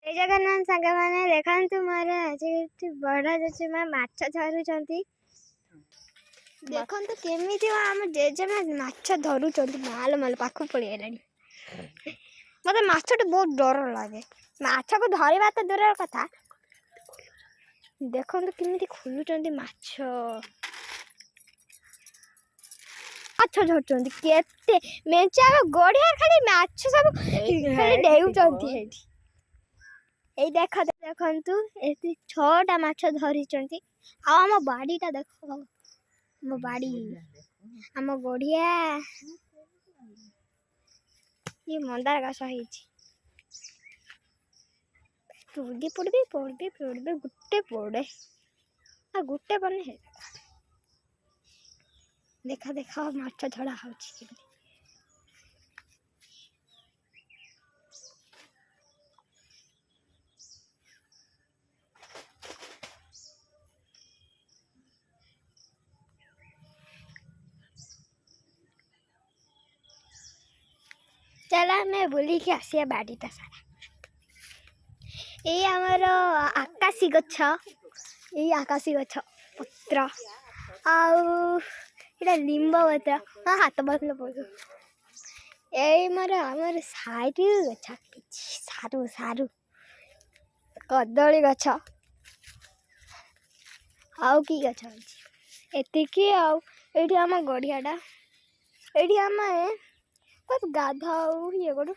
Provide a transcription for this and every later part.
जय जगन्नाथ सांग मैंने देखु मोर आज बड़ जेजेमा माछ धरुंच देखु केमी आम जेजेमा माछ धरुंच माल माल पाख पड़गला मत माछ बहुत डर लगे माछ को धरवा तो दूर कथा देखु केमी खोलुंट माछ माछ धरुंच केते मेचा गड़िया खाली माछ सब डेउंट এই দেখো দেখন্তু এতি 6টা মাছ ধরিଛନ୍ତି ଆଉ ଆମ ବାଡ଼ିଟା ଦେଖ ଆମ ବାଡ଼ି ଆମ ଗଡ଼ିଆ ये मंदार गछ ହେଇଛି ପୋଡି ଗୁଟେ ପୋଡେ आ गुटे बने है देखा देखा माछ धरा होची चला मैं बोली कि आसिया बाड़ीटा सारा ये आमर आकाशी गछ ये आकाशी गछ पत्र आटा लिंब पत्र हाँ हाथ बदल पड़ो ये मोर आमर सारू गछ सारू सारू कदली गछ आउ कि गछ एतिकी आउठी आम गड़ियाटा ये आम बस गाधाऊ ये करूँ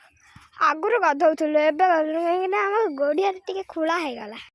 आगुरी गाधौलु एवं कहीं आम गड़िया टे खोला हो गला।